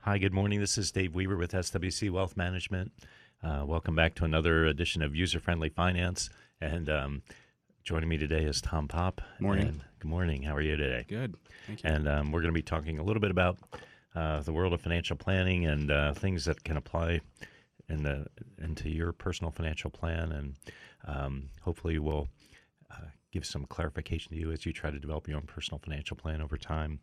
Hi, good morning. This is Dave Weaver with SWC Wealth Management. Welcome back to another edition of User Friendly Finance. And joining me today is Tom Pop. Morning. And good morning. How are you today? Good. Thank you. And we're going to be talking a little bit about the world of financial planning and things that can apply into your personal financial plan. And hopefully we'll give some clarification to you as you try to develop your own personal financial plan over time.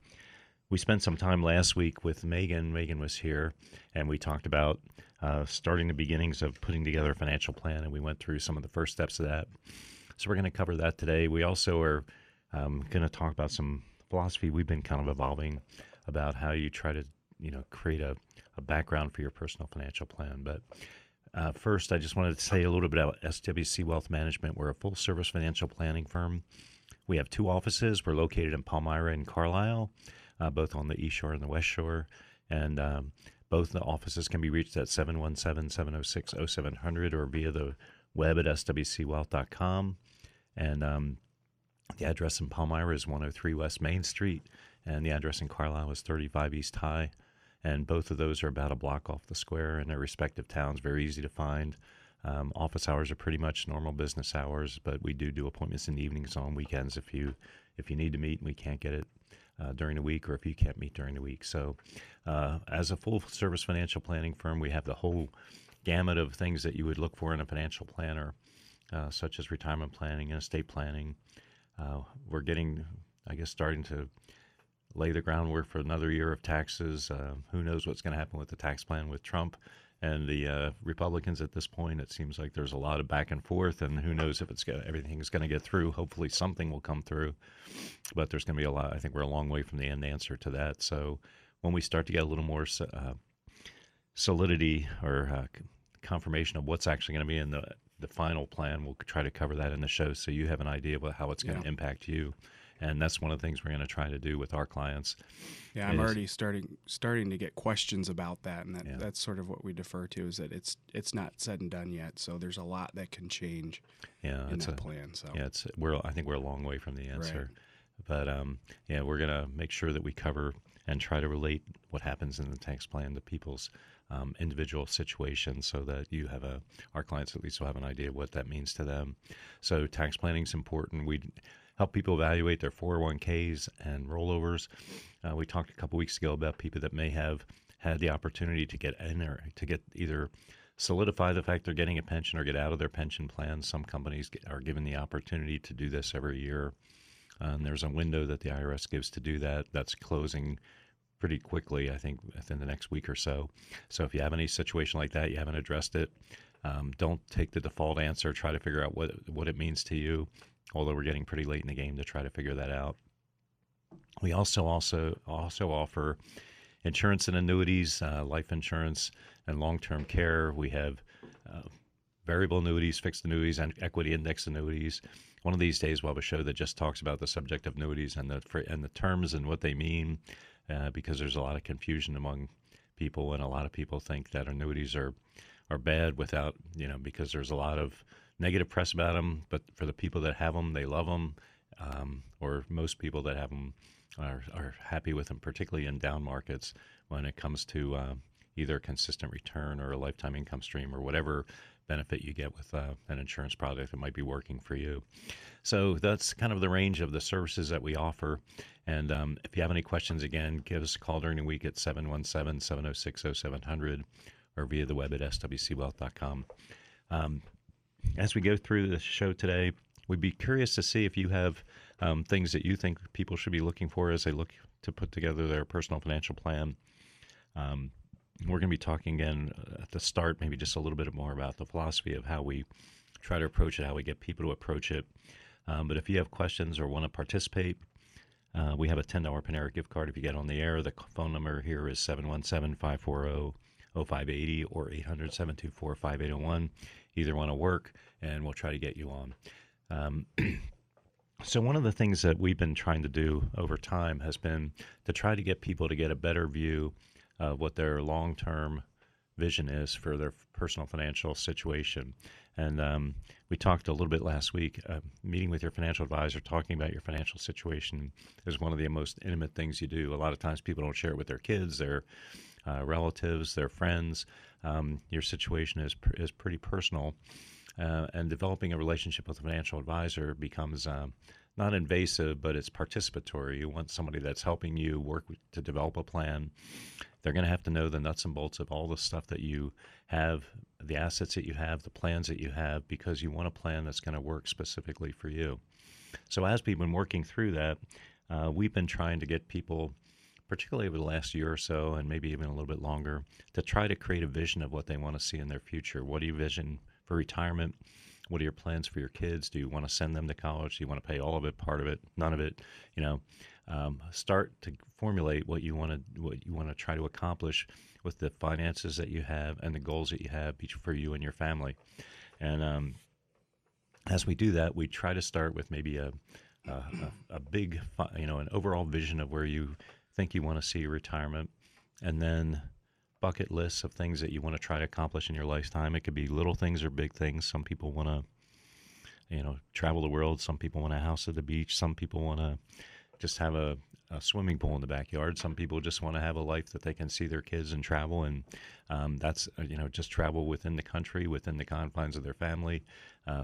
We spent some time last week with Megan. Megan was here, and we talked about starting the beginnings of putting together a financial plan, and we went through some of the first steps of that. So we're going to cover that today. We also are going to talk about some philosophy we've been kind of evolving about how you try to, create a background for your personal financial plan. But first, I just wanted to say a little bit about SWC Wealth Management. We're a full-service financial planning firm. We have two offices. We're located in Palmyra and Carlisle. Both on the East Shore and the West Shore. And both the offices can be reached at 717-706-0700 or via the web at swcwealth.com. And the address in Palmyra is 103 West Main Street, and the address in Carlisle is 35 East High. And both of those are about a block off the square in their respective towns, very easy to find. Office hours are pretty much normal business hours, but we do appointments in the evenings on weekends if you need to meet and we can't get it during the week, or if you can't meet during the week. So as a full-service financial planning firm, we have the whole gamut of things that you would look for in a financial planner, such as retirement planning and estate planning. We're starting to lay the groundwork for another year of taxes. Who knows what's going to happen with the tax plan with Trump and the Republicans at this point. It seems like there's a lot of back and forth, and who knows if everything's going to get through. Hopefully something will come through, but there's going to be a lot. I think we're a long way from the end answer to that. So when we start to get a little more solidity or confirmation of what's actually going to be in the final plan, we'll try to cover that in the show so you have an idea about how it's going to impact you. And that's one of the things we're going to try to do with our clients. Yeah, I'm already starting to get questions about that, and that's sort of what we defer to, is that it's not said and done yet. So there's a lot that can change in that plan. So I think we're a long way from the answer, but we're going to make sure that we cover and try to relate what happens in the tax plan to people's individual situations, so that our clients at least will have an idea of what that means to them. So tax planning is important. We help people evaluate their 401ks and rollovers. We talked a couple weeks ago about people that may have had the opportunity to get in or to get either solidify the fact they're getting a pension or get out of their pension plan. Some companies are given the opportunity to do this every year. And there's a window that the IRS gives to do that. That's closing pretty quickly, I think, within the next week or so. So if you have any situation like that, you haven't addressed it, don't take the default answer. Try to figure out what it means to you, although we're getting pretty late in the game to try to figure that out. We also offer insurance and annuities, life insurance and long-term care. We have variable annuities, fixed annuities, and equity index annuities. One of these days we'll have a show that just talks about the subject of annuities and the terms and what they mean, because there's a lot of confusion among people, and a lot of people think that annuities are bad without, because there's a lot of negative press about them, but for the people that have them, they love them, or most people that have them are happy with them, particularly in down markets when it comes to either a consistent return or a lifetime income stream or whatever benefit you get with an insurance product that might be working for you. So that's kind of the range of the services that we offer. And if you have any questions, again, give us a call during the week at 717-706-0700 or via the web at swcwealth.com. As we go through the show today, we'd be curious to see if you have things that you think people should be looking for as they look to put together their personal financial plan. We're going to be talking again at the start, maybe just a little bit more about the philosophy of how we try to approach it, how we get people to approach it. But if you have questions or want to participate, we have a $10 Panera gift card if you get on the air. The phone number here is 717-540-0580 or 800-724-5801. Either one will work, and we'll try to get you on. So one of the things that we've been trying to do over time has been to try to get people to get a better view of what their long-term vision is for their personal financial situation. And we talked a little bit last week, meeting with your financial advisor, talking about your financial situation is one of the most intimate things you do. A lot of times people don't share it with their kids, their relatives, their friends. Your situation is pretty personal, and developing a relationship with a financial advisor becomes not invasive, but it's participatory. You want somebody that's helping you work to develop a plan. They're going to have to know the nuts and bolts of all the stuff that you have, the assets that you have, the plans that you have, because you want a plan that's going to work specifically for you. So as we've been working through that, we've been trying to get people, particularly over the last year or so, and maybe even a little bit longer, to try to create a vision of what they want to see in their future. What do you vision for retirement? What are your plans for your kids? Do you want to send them to college? Do you want to pay all of it, part of it, none of it? Start to formulate what you want to try to accomplish with the finances that you have and the goals that you have for you and your family. And as we do that, we try to start with maybe a big, an overall vision of where you think you want to see your retirement, and then bucket lists of things that you want to try to accomplish in your lifetime. It could be little things or big things. Some people want to, travel the world. Some people want a house at the beach. Some people want to just have a swimming pool in the backyard. Some people just want to have a life that they can see their kids and travel. And that's, just travel within the country, within the confines of their family.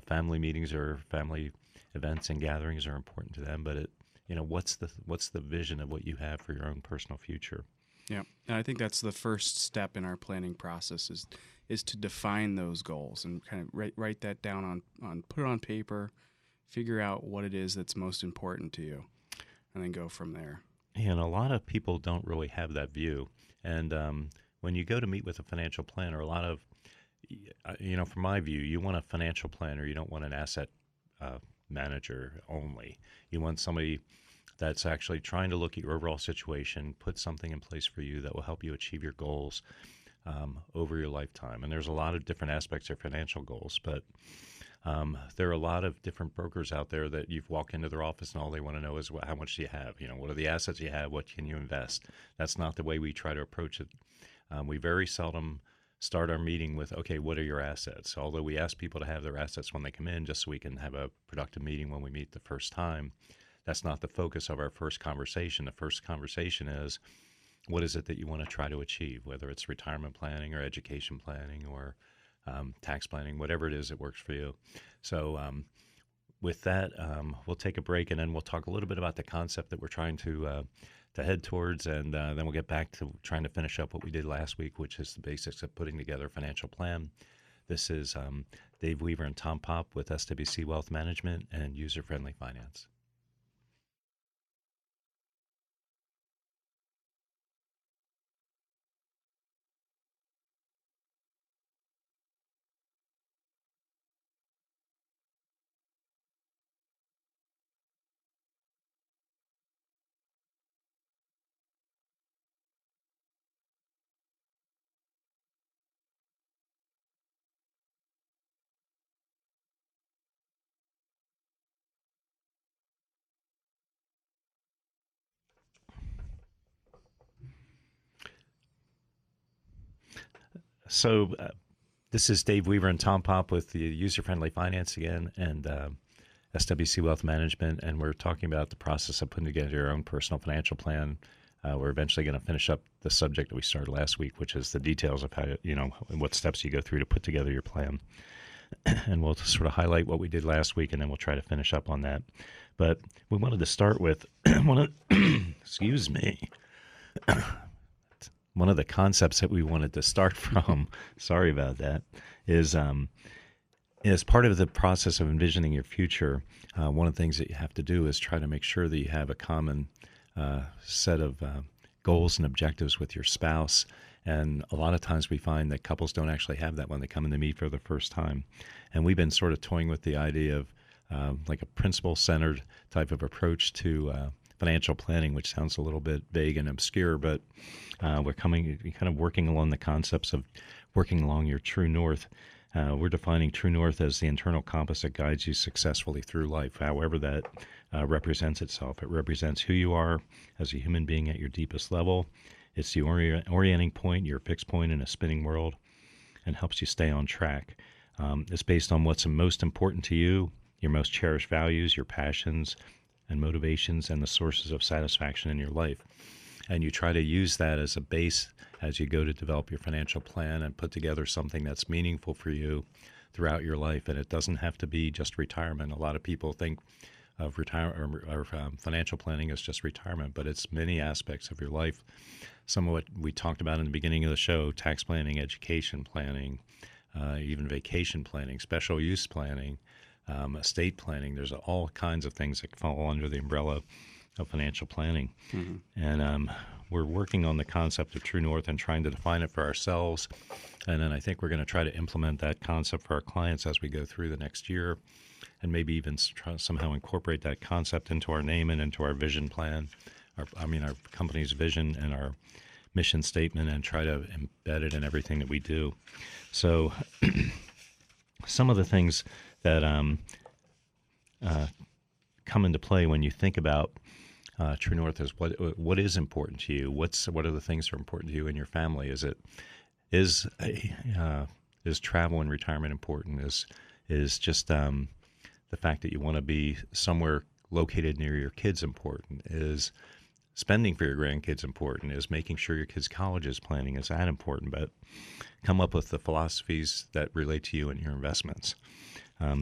Family meetings or family events and gatherings are important to them. But what's the vision of what you have for your own personal future? Yeah, and I think that's the first step in our planning process is to define those goals and kind of write that down on put it on paper, figure out what it is that's most important to you, and then go from there. And a lot of people don't really have that view. And when you go to meet with a financial planner, a lot of, from my view, you want a financial planner. You don't want an asset manager only. You want somebody that's actually trying to look at your overall situation, put something in place for you that will help you achieve your goals over your lifetime. And there's a lot of different aspects of financial goals, but there are a lot of different brokers out there that you've walked into their office and all they want to know is how much do you have? What are the assets you have? What can you invest? That's not the way we try to approach it. We very seldom start our meeting with, okay, what are your assets? Although we ask people to have their assets when they come in just so we can have a productive meeting when we meet the first time. That's not the focus of our first conversation. The first conversation is, what is it that you want to try to achieve, whether it's retirement planning or education planning or tax planning, whatever it is that works for you. So with that, we'll take a break, and then we'll talk a little bit about the concept that we're trying to head towards, and then we'll get back to trying to finish up what we did last week, which is the basics of putting together a financial plan. This is Dave Weaver and Tom Pop with SWC Wealth Management and User Friendly Finance. So this is Dave Weaver and Tom Pop with the User Friendly Finance again, and SWC Wealth Management, and we're talking about the process of putting together your own personal financial plan. We're eventually going to finish up the subject that we started last week, which is the details of how, what steps you go through to put together your plan. And we'll sort of highlight what we did last week, and then we'll try to finish up on that. But we wanted to start with excuse me. One of the concepts that we wanted to start from, sorry about that, is as part of the process of envisioning your future, one of the things that you have to do is try to make sure that you have a common set of goals and objectives with your spouse. And a lot of times we find that couples don't actually have that when they come in to meet for the first time. And we've been sort of toying with the idea of like a principle-centered type of approach to financial planning, which sounds a little bit vague and obscure, but we're kind of working along the concepts of working along your true north. We're defining true north as the internal compass that guides you successfully through life, however that represents itself. It represents who you are as a human being at your deepest level. It's the orienting point, your fixed point in a spinning world, and helps you stay on track. It's based on what's most important to you, your most cherished values, your passions and motivations, and the sources of satisfaction in your life. and you try to use that as a base as you go to develop your financial plan and put together something that's meaningful for you throughout your life. And it doesn't have to be just retirement. A lot of people think of financial planning as just retirement, but it's many aspects of your life. Some of what we talked about in the beginning of the show: tax planning, education planning, even vacation planning, special use planning, estate planning. There's all kinds of things that fall under the umbrella of financial planning. Mm-hmm. And we're working on the concept of True North and trying to define it for ourselves. And then I think we're going to try to implement that concept for our clients as we go through the next year, and maybe even somehow incorporate that concept into our name and into our vision plan, our company's vision and our mission statement, and try to embed it in everything that we do. So some of the things that come into play when you think about True North is what is important to you. What are the things that are important to you and your family? Is travel and retirement important? Is just the fact that you want to be somewhere located near your kids important? Is spending for your grandkids important? Is making sure your kids' college is planning, is that important? But come up with the philosophies that relate to you and your investments.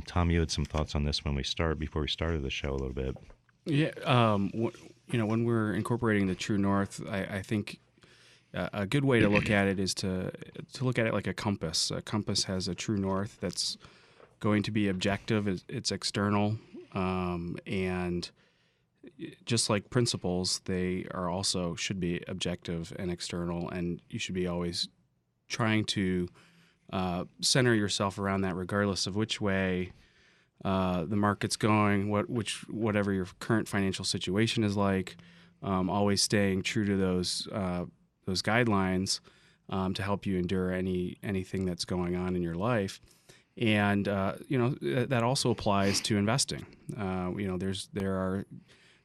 Tom, you had some thoughts on this before we started the show a little bit. Yeah, when we're incorporating the True North, I think a good way to look at it is to look at it like a compass. A compass has a True North that's going to be objective. It's external, and just like principles, they are also should be objective and external, and you should be always trying to center yourself around that, regardless of which way the market's going, whatever your current financial situation is like. Always staying true to those guidelines to help you endure anything that's going on in your life. And that also applies to investing.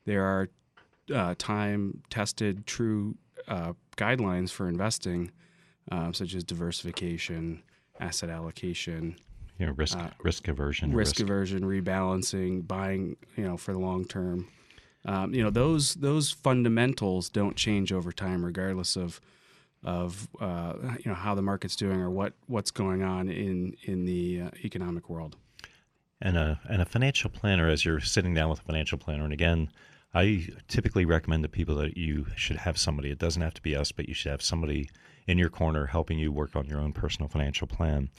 There are time-tested, true guidelines for investing, such as diversification, asset allocation, risk aversion, rebalancing, buying, for the long term. Those fundamentals don't change over time, regardless of how the market's doing or what's going on in the economic world. And a financial planner, as you're sitting down with a financial planner, and again, I typically recommend to people that you should have somebody. It doesn't have to be us, but you should have somebody in your corner helping you work on your own personal financial plan,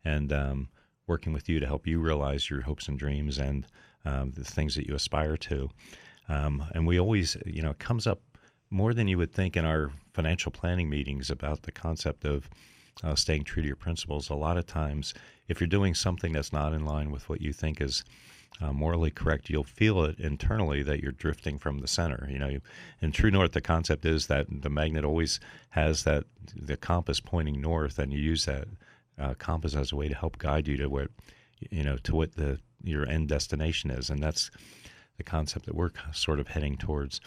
and working with you to help you realize your hopes and dreams and the things that you aspire to. And we always, it comes up more than you would think in our financial planning meetings about the concept of staying true to your principles. A lot of times, if you're doing something that's not in line with what you think is morally correct, you'll feel it internally that you're drifting from the center. In True North, the concept is that the magnet always has the compass pointing north, and you use that compass as a way to help guide you to what your end destination is, and that's the concept that we're sort of heading towards.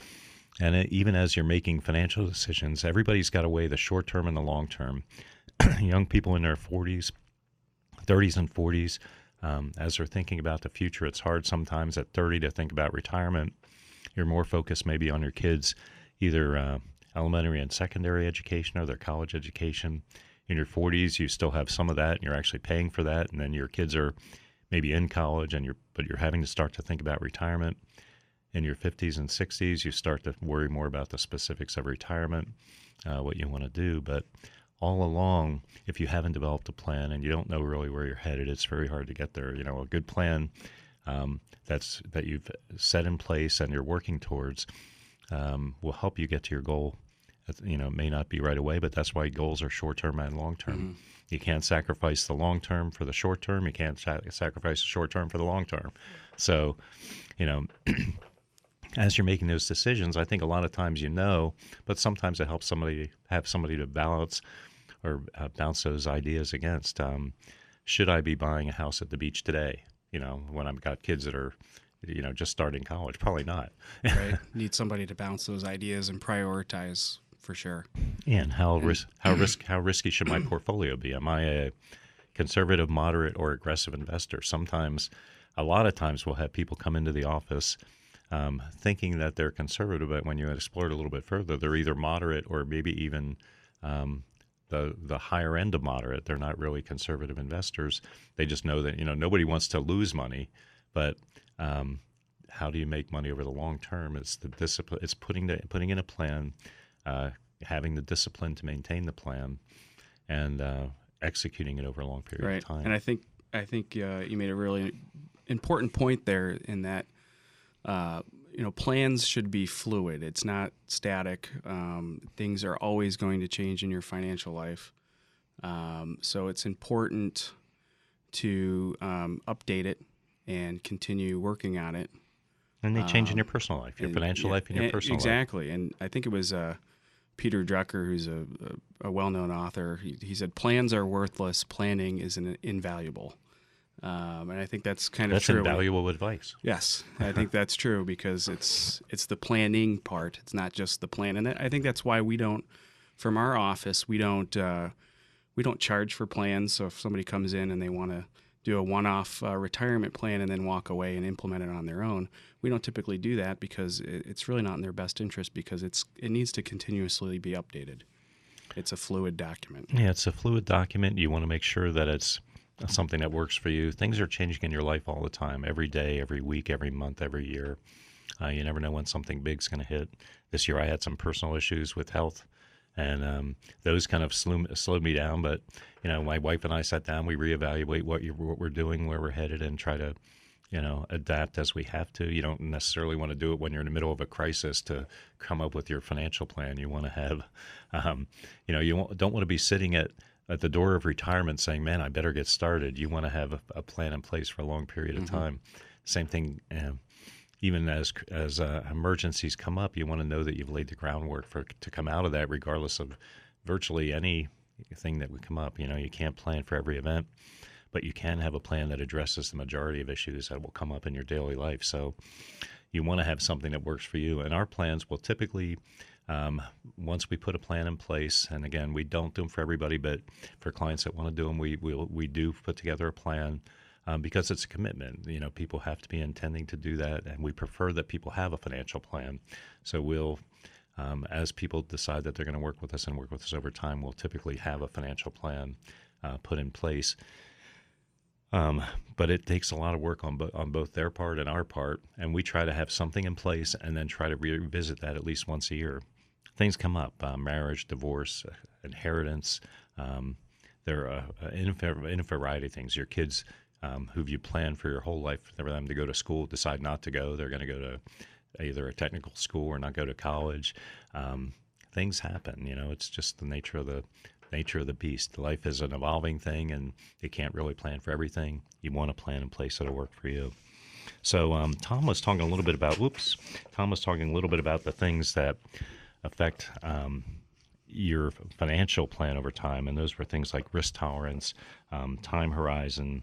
And even as you're making financial decisions, everybody's got to weigh the short term and the long term. Young people in their 30s and 40s, as they're thinking about the future, it's hard sometimes at 30 to think about retirement. You're more focused maybe on your kids, either elementary and secondary education or their college education. In your 40s, you still have some of that, and you're actually paying for that, and then your kids are maybe in college, but you're having to start to think about retirement. In your 50s and 60s, you start to worry more about the specifics of retirement, what you want to do. But all along, if you haven't developed a plan and you don't know really where you're headed, it's very hard to get there. A good plan that you've set in place and you're working towards will help you get to your goal. It may not be right away, but that's why goals are short-term and long-term. Mm-hmm. You can't sacrifice the long-term for the short-term. You can't sacrifice the short-term for the long-term. So, as you're making those decisions, I think a lot of times but sometimes it helps have somebody to balance or bounce those ideas against. Should I be buying a house at the beach today? When I've got kids that are, just starting college? Probably not. Right. Need somebody to bounce those ideas and prioritize for sure. Yeah, and how risky should my portfolio be? Am I a conservative, moderate, or aggressive investor? A lot of times we'll have people come into the office thinking that they're conservative, but when you explore it a little bit further, they're either moderate or maybe even the higher end of moderate. They're not really conservative investors. They just know that nobody wants to lose money, but how do you make money over the long term? It's the discipline. It's putting in a plan, having the discipline to maintain the plan, and executing it over a long period of time. And I think you made a really important point there in that plans should be fluid. It's not static. Things are always going to change in your financial life, so it's important to update it and continue working on it. And they change in your personal life, your financial life, and your personal life. Exactly. And I think it was Peter Drucker, who's a well-known author. He said, "Plans are worthless. Planning is invaluable." And I think that's true. That's invaluable advice. Yes, I think that's true because it's the planning part. It's not just the plan. And I think that's why from our office, we don't charge for plans. So if somebody comes in and they want to do a one-off retirement plan and then walk away and implement it on their own, we don't typically do that because it's really not in their best interest because it needs to continuously be updated. It's a fluid document. Yeah, it's a fluid document. You want to make sure that it's something that works for you. Things are changing in your life all the time, every day, every week, every month, every year. You never know when something big's going to hit. This year I had some personal issues with health, and those kind of slowed me down. But, my wife and I sat down, we reevaluate what we're doing, where we're headed, and try to, adapt as we have to. You don't necessarily want to do it when you're in the middle of a crisis to come up with your financial plan. You want to have, you don't want to be sitting at the door of retirement saying, man, I better get started. You want to have a plan in place for a long period of time. Same thing, even as emergencies come up, you want to know that you've laid the groundwork to come out of that, regardless of virtually anything that would come up. You can't plan for every event, but you can have a plan that addresses the majority of issues that will come up in your daily life. So you want to have something that works for you. And our plans will typically, once we put a plan in place, and again, we don't do them for everybody, but for clients that want to do them, we do put together a plan because it's a commitment. People have to be intending to do that, and we prefer that people have a financial plan. So we'll, as people decide that they're going to work with us and work with us over time, we'll typically have a financial plan put in place. But it takes a lot of work on both their part and our part, and we try to have something in place and then try to revisit that at least once a year. Things come up, marriage, divorce, inheritance. There are in a variety of things. Your kids who you plan for your whole life for them to go to school decide not to go. They're going to go to either a technical school or not go to college. Things happen. It's just the nature of the beast. Life is an evolving thing, and you can't really plan for everything. You want a plan in place that'll work for you. So Tom was talking a little bit about the things that affect your financial plan over time, and those were things like risk tolerance, time horizon,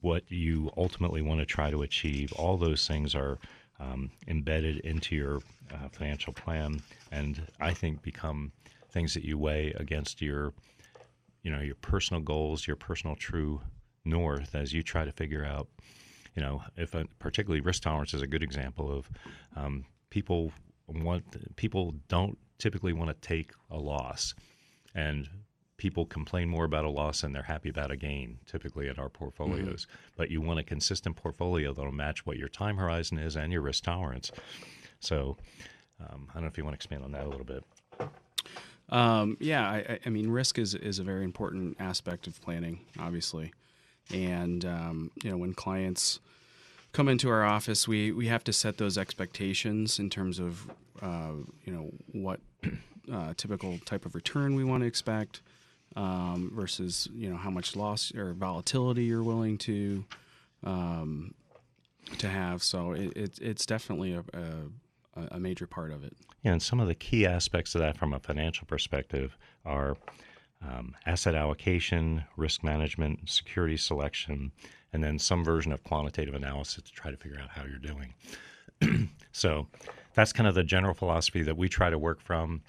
what you ultimately want to try to achieve. All those things are embedded into your financial plan, and I think become things that you weigh against your personal goals, your personal true north, as you try to figure out, if particularly risk tolerance is a good example of people don't typically want to take a loss, and people complain more about a loss than they're happy about a gain, typically in our portfolios. But you want a consistent portfolio that'll match what your time horizon is and your risk tolerance. So I don't know if you want to expand on that a little bit. I mean, risk is a very important aspect of planning, obviously. And, when clients come into our office, we have to set those expectations in terms of, what typical type of return we want to expect versus, how much loss or volatility you're willing to have. So it's definitely a major part of it. Yeah, and some of the key aspects of that from a financial perspective are asset allocation, risk management, security selection, and then some version of quantitative analysis to try to figure out how you're doing. So that's kind of the general philosophy that we try to work from.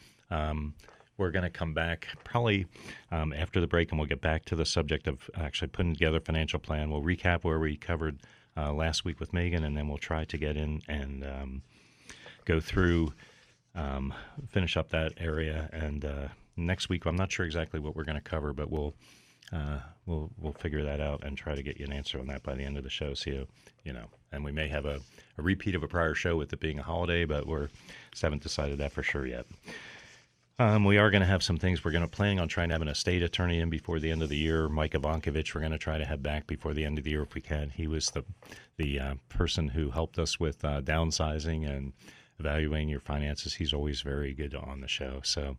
We're going to come back probably after the break, and we'll get back to the subject of actually putting together a financial plan. We'll recap where we covered last week with Megan, and then we'll try to get in and go through, finish up that area. And next week, I'm not sure exactly what we're going to cover, but we'll figure that out and try to get you an answer on that by the end of the show. So and we may have a repeat of a prior show with it being a holiday, but we haven't decided that for sure yet. We are going to have some things. We're going to plan on trying to have an estate attorney in before the end of the year. Mike Ivankovich, we're going to try to have back before the end of the year if we can. He was the person who helped us with downsizing and evaluating your finances. He's always very good on the show. So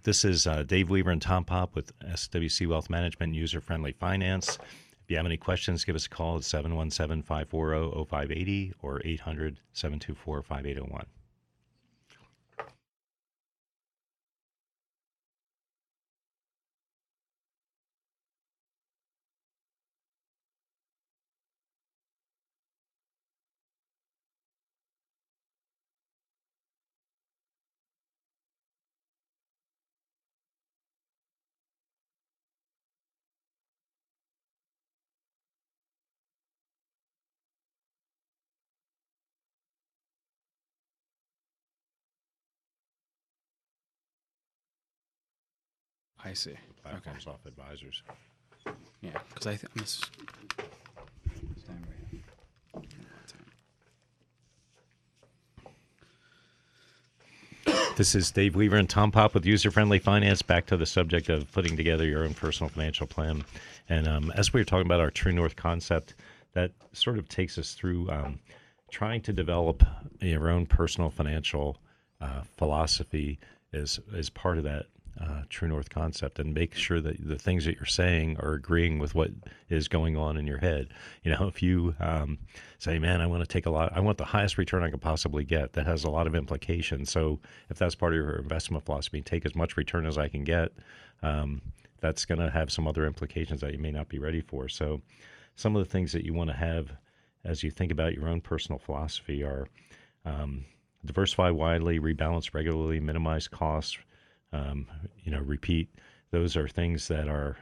this is Dave Weaver and Tom Pop with SWC Wealth Management, User-Friendly Finance. If you have any questions, give us a call at 717-540-0580 or 800-724-5801. I see. Platforms off advisors. Yeah, because I think this. This is Dave Weaver and Tom Pop with User-Friendly Finance. Back to the subject of putting together your own personal financial plan. And as we were talking about our True North concept, that sort of takes us through trying to develop your own personal financial philosophy is part of that True North concept, and make sure that the things that you're saying are agreeing with what is going on in your head. If you say, man, I want the highest return I could possibly get, that has a lot of implications. So if that's part of your investment philosophy, take as much return as I can get, that's going to have some other implications that you may not be ready for. So some of the things that you want to have as you think about your own personal philosophy are diversify widely, rebalance regularly, minimize costs, repeat. Those are things that are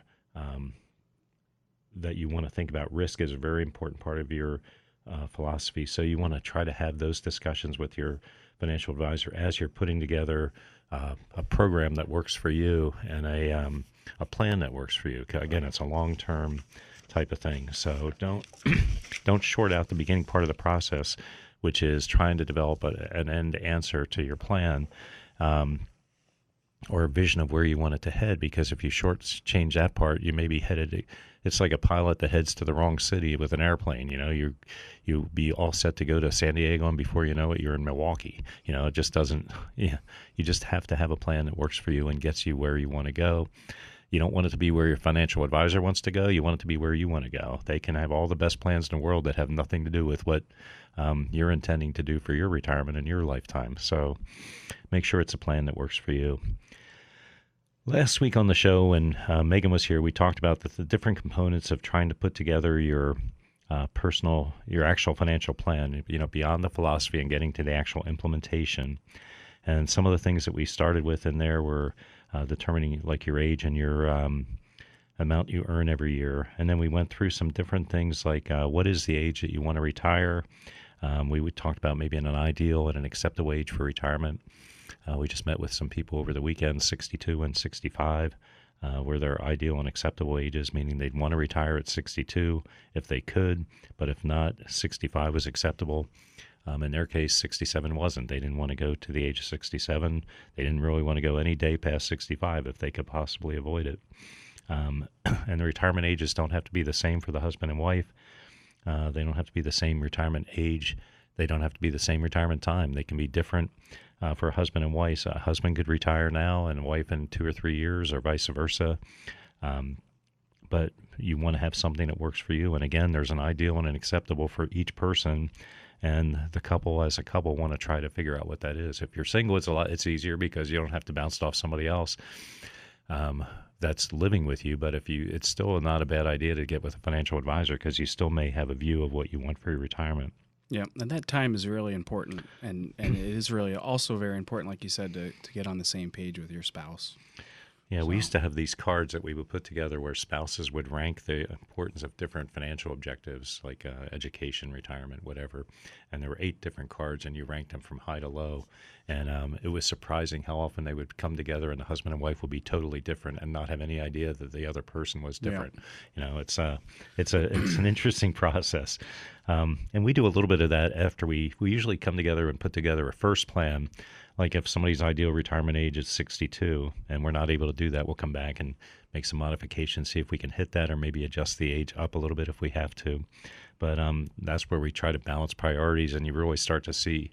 that you want to think about. Risk is a very important part of your philosophy. So you want to try to have those discussions with your financial advisor as you're putting together a program that works for you and a plan that works for you. Again, it's a long-term type of thing. So don't short out the beginning part of the process, which is trying to develop an end answer to your plan. Or a vision of where you want it to head, because if you shortchange that part, you may be headed. It's like a pilot that heads to the wrong city with an airplane. You'll be all set to go to San Diego, and before you know it, you're in Milwaukee. It just doesn't. You just have to have a plan that works for you and gets you where you want to go. You don't want it to be where your financial advisor wants to go. You want it to be where you want to go. They can have all the best plans in the world that have nothing to do with what you're intending to do for your retirement in your lifetime. So make sure it's a plan that works for you. Last week on the show, when Megan was here, we talked about the different components of trying to put together your actual financial plan, beyond the philosophy and getting to the actual implementation. And some of the things that we started with in there were determining like your age and your amount you earn every year. And then we went through some different things like what is the age that you want to retire. We talked about maybe an ideal and an acceptable age for retirement. We just met with some people over the weekend, 62 and 65, were their ideal and acceptable ages, meaning they'd want to retire at 62 if they could, but if not, 65 was acceptable. In their case, 67 wasn't. They didn't want to go to the age of 67. They didn't really want to go any day past 65 if they could possibly avoid it. And the retirement ages don't have to be the same for the husband and wife. They don't have to be the same retirement age. They don't have to be the same retirement time. They can be different for a husband and wife. A husband could retire now and a wife in 2 or 3 years, or vice versa. But you want to have something that works for you. And again, there's an ideal and an acceptable for each person. And the couple, as a couple, want to try to figure out what that is. If you're single, it's easier because you don't have to bounce it off somebody else that's living with you. But it's still not a bad idea to get with a financial advisor, because you still may have a view of what you want for your retirement. Yeah, and that time is really important, and it is really also very important, like you said, to get on the same page with your spouse. Yeah, we So, used to have these cards that we would put together where spouses would rank the importance of different financial objectives, like education, retirement, whatever. And there were 8 different cards, and you ranked them from high to low. And it was surprising how often they would come together, and the husband and wife would be totally different and not have any idea that the other person was yeah. different. It's an interesting process. And we do a little bit of that after we usually come together and put together a first plan. Like if somebody's ideal retirement age is 62 and we're not able to do that, we'll come back and make some modifications, see if we can hit that, or maybe adjust the age up a little bit if we have to. But that's where we try to balance priorities, and you really start to see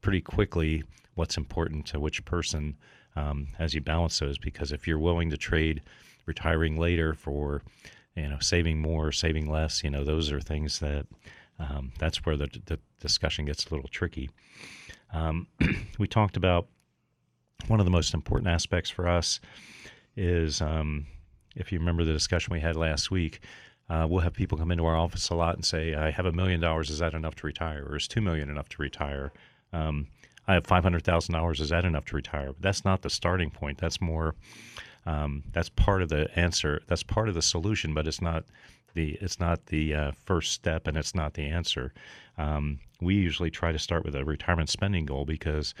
pretty quickly what's important to which person as you balance those. Because if you're willing to trade retiring later for saving more, saving less, those are things that that's where the discussion gets a little tricky. We talked about one of the most important aspects for us is, if you remember the discussion we had last week, we'll have people come into our office a lot and say, I have $1 million. Is that enough to retire? Or is $2 million enough to retire? I have $500,000. Is that enough to retire? But that's not the starting point. That's more, that's part of the answer. That's part of the solution, but it's not the first step, and it's not the answer. We usually try to start with a retirement spending goal, because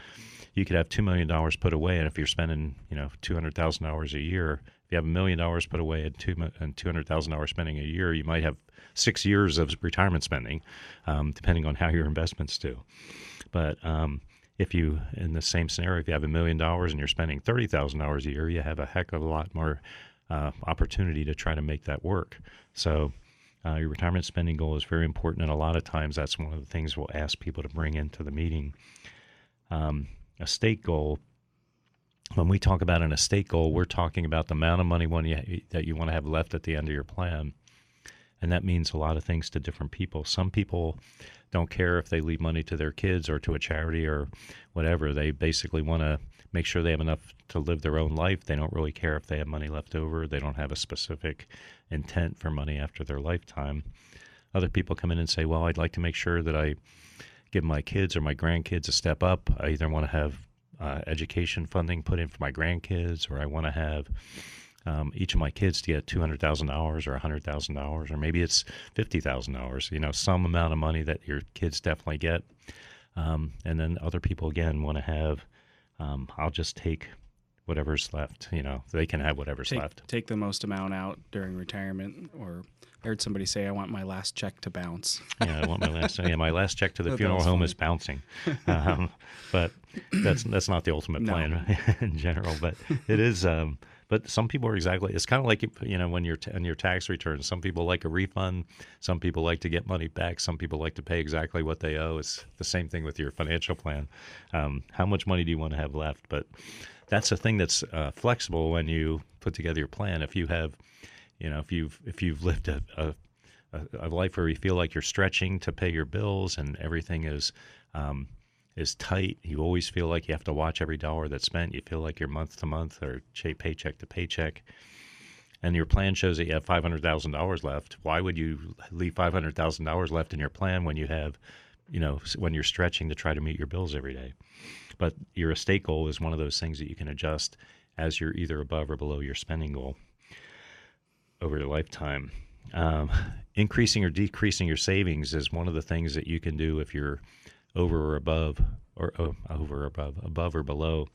you could have $2 million put away, and if you're spending $200,000 a year, if you have $1 million put away and $200,000 spending a year, you might have 6 years of retirement spending, depending on how your investments do. But if you, in the same scenario, if you have $1 million and you're spending $30,000 a year, you have a heck of a lot more opportunity to try to make that work. So your retirement spending goal is very important, and a lot of times that's one of the things we'll ask people to bring into the meeting. Estate goal, when we talk about an estate goal, we're talking about the amount of money that you want to have left at the end of your plan. And that means a lot of things to different people. Some people don't care if they leave money to their kids or to a charity or whatever. They basically want to make sure they have enough to live their own life. They don't really care if they have money left over. They don't have a specific intent for money after their lifetime. Other people come in and say, well, I'd like to make sure that I give my kids or my grandkids a step up. I either want to have education funding put in for my grandkids, or I want to have each of my kids to get $200,000 or $100,000, or maybe it's $50,000, some amount of money that your kids definitely get. And then other people, again, want to have, I'll just take whatever's left. They can have whatever's left. Take the most amount out during retirement. Or I heard somebody say, I want my last check to bounce. Yeah, I want my last check to the funeral home is bouncing. But that's not the ultimate plan in general. But it is. But some people are it's kind of like, when you're on your tax returns, some people like a refund. Some people like to get money back. Some people like to pay exactly what they owe. It's the same thing with your financial plan. How much money do you want to have left? But that's a thing that's flexible when you put together your plan. If you have, if you've lived a life where you feel like you're stretching to pay your bills and everything is tight, you always feel like you have to watch every dollar that's spent. You feel like you're month to month or paycheck to paycheck, and your plan shows that you have $500,000 left. Why would you leave $500,000 left in your plan when you have, when you're stretching to try to meet your bills every day? But your estate goal is one of those things that you can adjust as you're either above or below your spending goal over your lifetime. Increasing or decreasing your savings is one of the things that you can do if you're above or below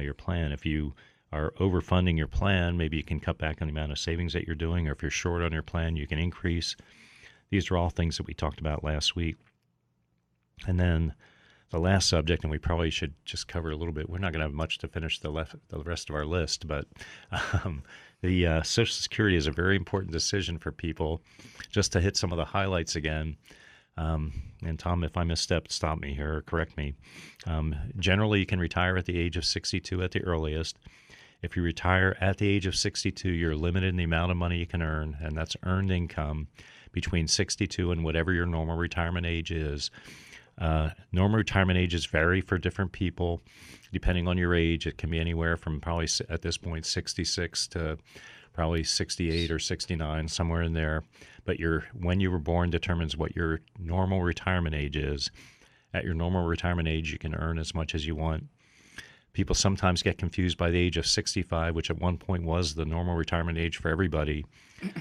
your plan. If you are overfunding your plan, maybe you can cut back on the amount of savings that you're doing, or if you're short on your plan, you can increase. These are all things that we talked about last week. And then the last subject, and we probably should just cover a little bit. We're not going to have much to finish the rest of our list, but the Social Security is a very important decision for people. Just to hit some of the highlights again, and Tom, if I misstepped, stop me here or correct me. Generally, you can retire at the age of 62 at the earliest. If you retire at the age of 62, you're limited in the amount of money you can earn, and that's earned income between 62 and whatever your normal retirement age is. Normal retirement ages vary for different people. Depending on your age, it can be anywhere from probably at this point 66 to probably 68 or 69, somewhere in there. But when you were born determines what your normal retirement age is. At your normal retirement age, you can earn as much as you want. People sometimes get confused by the age of 65, which at one point was the normal retirement age for everybody.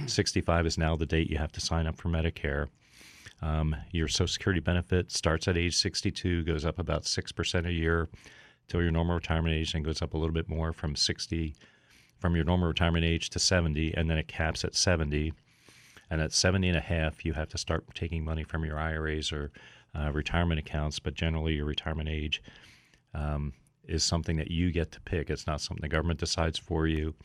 65 is now the date you have to sign up for Medicare. Your Social Security benefit starts at age 62, goes up about 6% a year till your normal retirement age, and goes up a little bit more from your normal retirement age to 70, and then it caps at 70. And at 70 and a half, you have to start taking money from your IRAs or retirement accounts, but generally your retirement age is something that you get to pick. It's not something the government decides for you.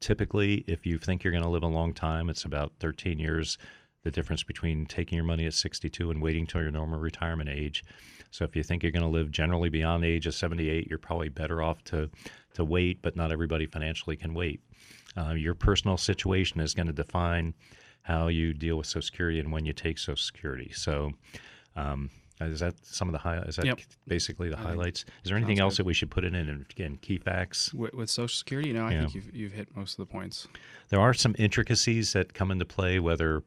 Typically, if you think you're going to live a long time, it's about 13 years, the difference between taking your money at 62 and waiting till your normal retirement age. So if you think you're going to live generally beyond the age of 78, you're probably better off to wait, but not everybody financially can wait. Your personal situation is going to define how you deal with Social Security and when you take Social Security. So is that some of the is that Yep. basically the highlights? Is there anything else that we should put in key facts? With Social Security, I think you've hit most of the points. There are some intricacies that come into play, whether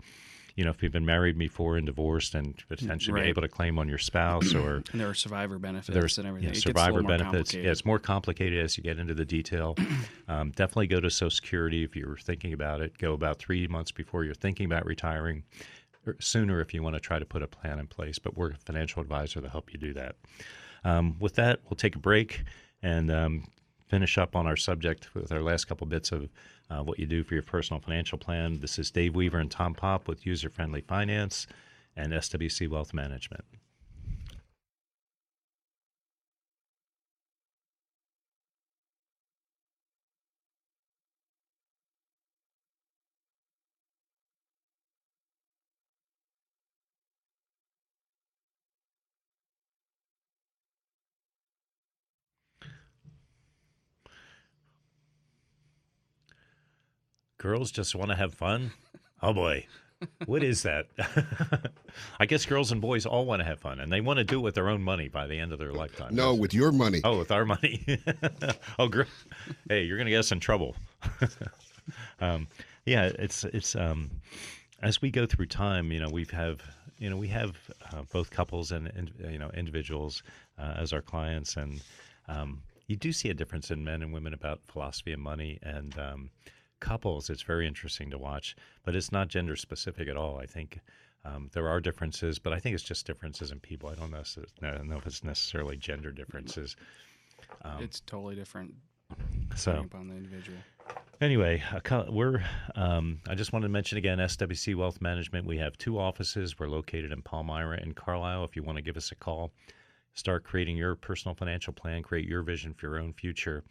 if you've been married before and divorced and potentially be able to claim on your spouse, or and there are survivor benefits and everything. Survivor benefits. Yeah, it's more complicated as you get into the detail. Definitely go to Social Security if you're thinking about it. Go about 3 months before you're thinking about retiring, or sooner if you want to try to put a plan in place. But we're a financial advisor to help you do that. With that, we'll take a break and finish up on our subject with our last couple bits of what you do for your personal financial plan. This is Dave Weaver and Tom Popp with User Friendly Finance and SWC Wealth Management. Girls just want to have fun? Oh, boy. What is that? I guess girls and boys all want to have fun, and they want to do it with their own money by the end of their lifetime. No, with your money. Oh, with our money. Oh, girl. Hey, you're going to get us in trouble. Yeah, it's as we go through time, we have both couples and individuals as our clients, and you do see a difference in men and women about philosophy of money, and couples, it's very interesting to watch, but it's not gender specific at all. I think there are differences, but I think it's just differences in people. I don't know if it's necessarily gender differences. It's totally different. So upon the individual. Anyway, I just wanted to mention again, SWC Wealth Management. We have 2 offices. We're located in Palmyra and Carlisle. If you want to give us a call, start creating your personal financial plan, create your vision for your own future.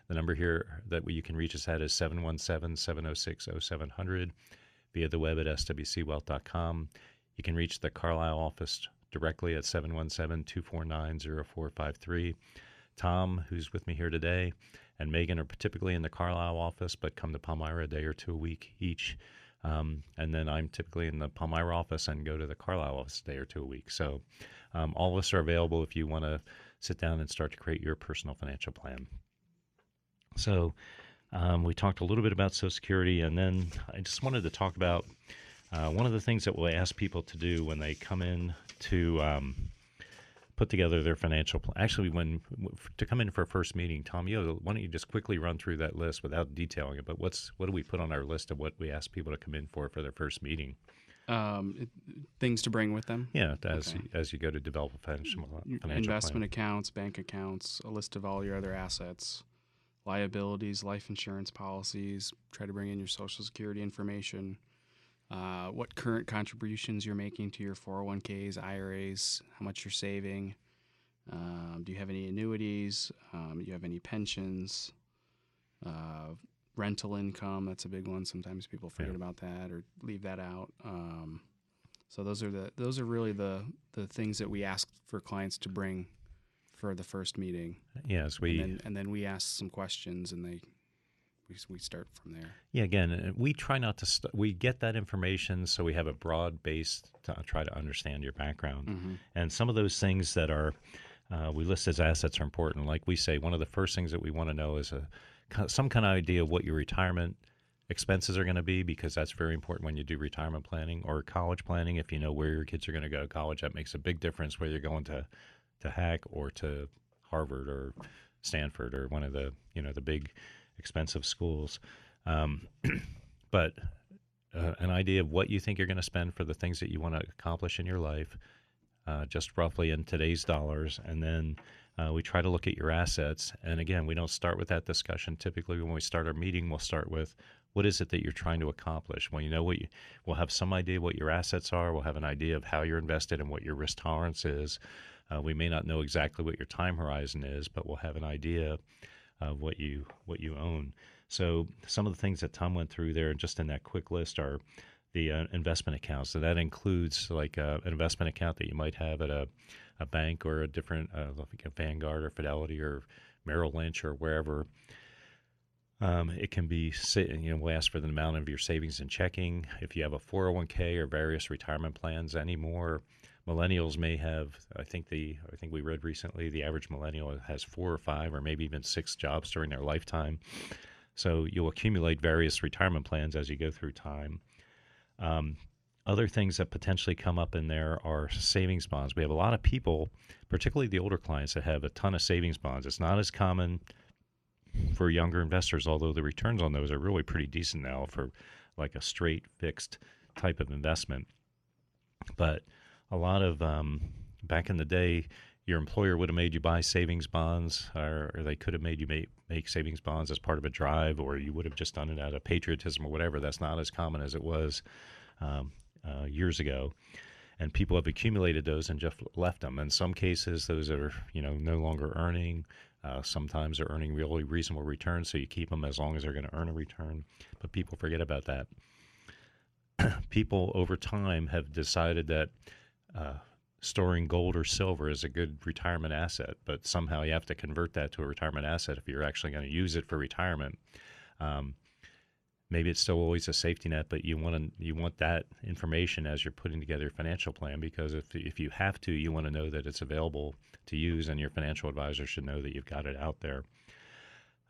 The number here that you can reach us at is 717-706-0700 via the web at swcwealth.com. You can reach the Carlisle office directly at 717-249-0453. Tom, who's with me here today, and Megan are typically in the Carlisle office, but come to Palmyra a day or 2 a week each. And then I'm typically in the Palmyra office and go to the Carlisle office a day or 2 a week. So all of us are available if you want to sit down and start to create your personal financial plan. So we talked a little bit about Social Security, and then I just wanted to talk about one of the things that we'll ask people to do when they come in to put together their financial plan. Actually, to come in for a first meeting, Tom, why don't you just quickly run through that list without detailing it? But what do we put on our list of what we ask people to come in for their first meeting? Things to bring with them. Yeah, as you go to develop a financial investment plan. accounts, bank accounts, a list of all your other assets, liabilities, life insurance policies. Try to bring in your Social Security information. What current contributions you're making to your 401ks, IRAs, how much you're saving. Do you have any annuities? Do you have any pensions? Rental income, that's a big one. Sometimes people forget about that or leave that out. So those are really the things that we ask for clients to bring for the first meeting. Yes, and then we ask some questions, and we start from there. Yeah, again, we try not to. We get that information so we have a broad base to try to understand your background, and some of those things that are we list as assets are important. Like we say, one of the first things that we want to know is some kind of idea of what your retirement expenses are going to be, because that's very important when you do retirement planning or college planning. If you know where your kids are going to go to college, that makes a big difference whether you're going to Hack or to Harvard or Stanford or one of the the big expensive schools. Um, but an idea of what you think you're going to spend for the things that you want to accomplish in your life, just roughly in today's dollars, and then we try to look at your assets. And again, we don't start with that discussion. Typically, when we start our meeting, we'll start with what is it that you're trying to accomplish. Well, we'll have some idea what your assets are. We'll have an idea of how you're invested and what your risk tolerance is. We may not know exactly what your time horizon is, but we'll have an idea of what you own. So some of the things that Tom went through there, just in that quick list, are the investment accounts. So that includes like an investment account that you might have at a bank or a different, like a Vanguard or Fidelity or Merrill Lynch or wherever. It can be, we'll ask for the amount of your savings and checking. If you have a 401k or various retirement plans anymore, millennials may have, I think we read recently, the average millennial has 4 or 5 or maybe even 6 jobs during their lifetime. So you'll accumulate various retirement plans as you go through time. Other things that potentially come up in there are savings bonds. We have a lot of people, particularly the older clients, that have a ton of savings bonds. It's not as common for younger investors, although the returns on those are really pretty decent now for like a straight fixed type of investment. But a lot of back in the day, your employer would have made you buy savings bonds, or they could have made you make savings bonds as part of a drive, or you would have just done it out of patriotism or whatever. That's not as common as it was years ago. And people have accumulated those and just left them. In some cases, those are no longer earning. Sometimes they're earning really reasonable returns, so you keep them as long as they're going to earn a return. But people forget about that. People over time have decided that storing gold or silver is a good retirement asset, but somehow you have to convert that to a retirement asset if you're actually going to use it for retirement. Maybe it's still always a safety net, but you want that information as you're putting together your financial plan, because if you have to, you want to know that it's available to use, and your financial advisor should know that you've got it out there.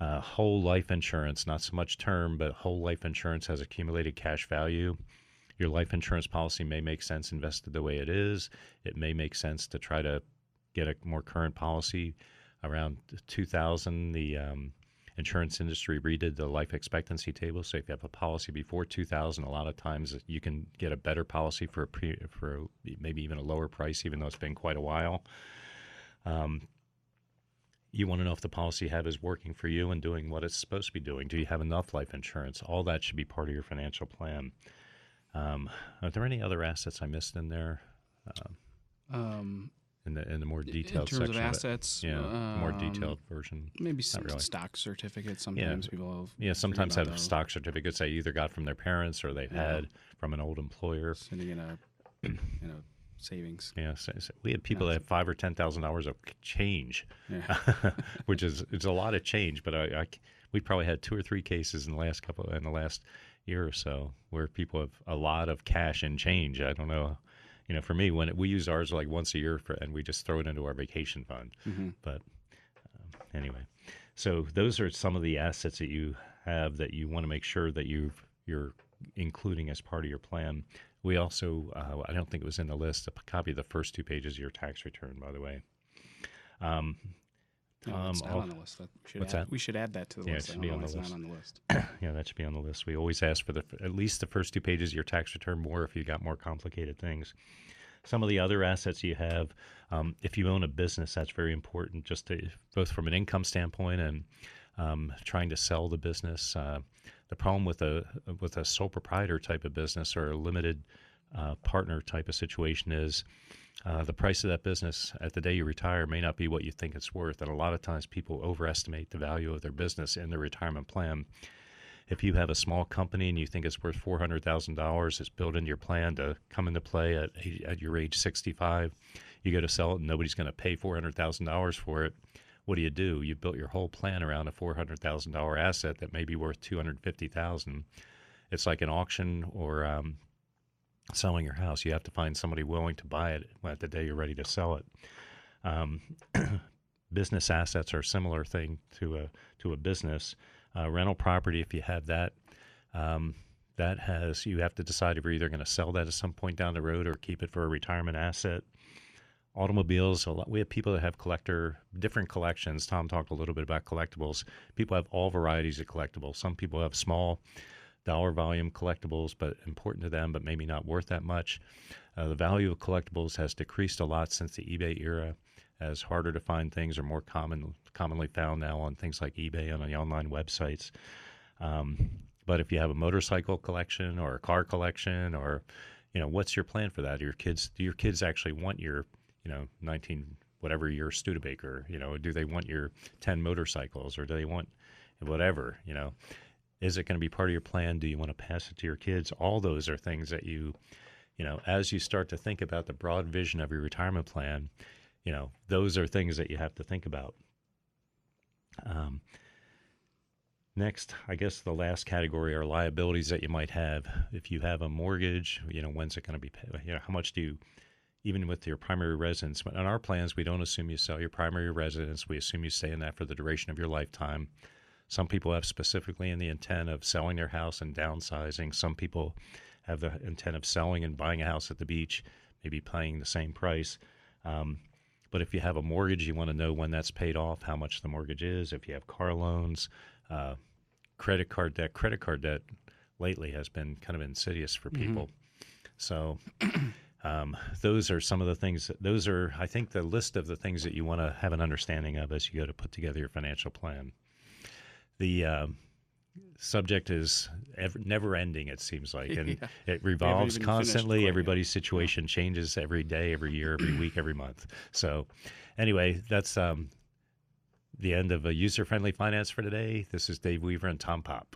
Whole life insurance, not so much term, but whole life insurance has accumulated cash value. Your life insurance policy may make sense invested the way it is. It may make sense to try to get a more current policy. Around 2000, the insurance industry redid the life expectancy table. So if you have a policy before 2000, a lot of times you can get a better policy for maybe even a lower price, even though it's been quite a while. You want to know if the policy you have is working for you and doing what it's supposed to be doing. Do you have enough life insurance? All that should be part of your financial plan. Are there any other assets I missed in there? In the more detailed section in terms of assets, more detailed version. Maybe some really. Stock certificates. Sometimes people sometimes have those. Stock certificates they either got from their parents or they've had from an old employer. Sitting in a savings. Yeah, so we had people that have $5,000 or $10,000 of change, which is it's a lot of change. But we probably had 2 or 3 cases in the last year or so where people have a lot of cash and change. I don't know. For me, when we use ours like once a year and we just throw it into our vacation fund. Mm-hmm. But anyway, so those are some of the assets that you have that you want to make sure that you're including as part of your plan. We also, I don't think it was in the list, a copy of the first 2 pages of your tax return, by the way. It's not on the list. We should add that to the list. It should be on the list. It's not on the list. Yeah, that should be on the list. We always ask for at least the first 2 pages of your tax return, more if you got more complicated things. Some of the other assets you have, if you own a business, that's very important, both from an income standpoint and trying to sell the business. The problem with a sole proprietor type of business or a limited partner type of situation is the price of that business at the day you retire may not be what you think it's worth. And a lot of times people overestimate the value of their business in their retirement plan. If you have a small company and you think it's worth $400,000, it's built into your plan to come into play at your age 65. You go to sell it and nobody's going to pay $400,000 for it. What do? You built your whole plan around a $400,000 asset that may be worth $250,000. It's like an auction or selling your house. You have to find somebody willing to buy it at the day you're ready to sell it. Business assets are a similar thing to a business. Rental property, if you have that, you have to decide if you're either going to sell that at some point down the road or keep it for a retirement asset. automobiles. We have people that have different collections. Tom talked a little bit about collectibles. People have all varieties of collectibles. Some people have small dollar volume collectibles, but important to them, but maybe not worth that much. The value of collectibles has decreased a lot since the eBay era, as harder to find things are more commonly found now on things like eBay and on the online websites. But if you have a motorcycle collection or a car collection, or what's your plan for that? Do your kids actually want your 19 whatever year Studebaker? Do they want your 10 motorcycles, or do they want whatever? Is it going to be part of your plan? Do you want to pass it to your kids? All those are things that as you start to think about the broad vision of your retirement plan, those are things that you have to think about. Next, I guess the last category are liabilities that you might have. If you have a mortgage, when's it going to be paid? How much do you, even with your primary residence, on our plans, we don't assume you sell your primary residence. We assume you stay in that for the duration of your lifetime. Some people have specifically in the intent of selling their house and downsizing. Some people have the intent of selling and buying a house at the beach, maybe paying the same price. But if you have a mortgage, you want to know when that's paid off, how much the mortgage is. If you have car loans, credit card debt lately has been kind of insidious for people. So those are some of the things. Those are, I think, the list of the things that you want to have an understanding of as you go to put together your financial plan. The subject is never ending, it seems like, and it revolves constantly. Everybody's situation changes every day, every year, every week, every month. So anyway, that's the end of a User-Friendly Finance for today. This is Dave Weaver and Tom Pop.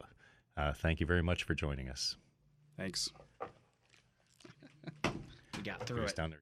Thank you very much for joining us. Thanks. We got through it. Down there.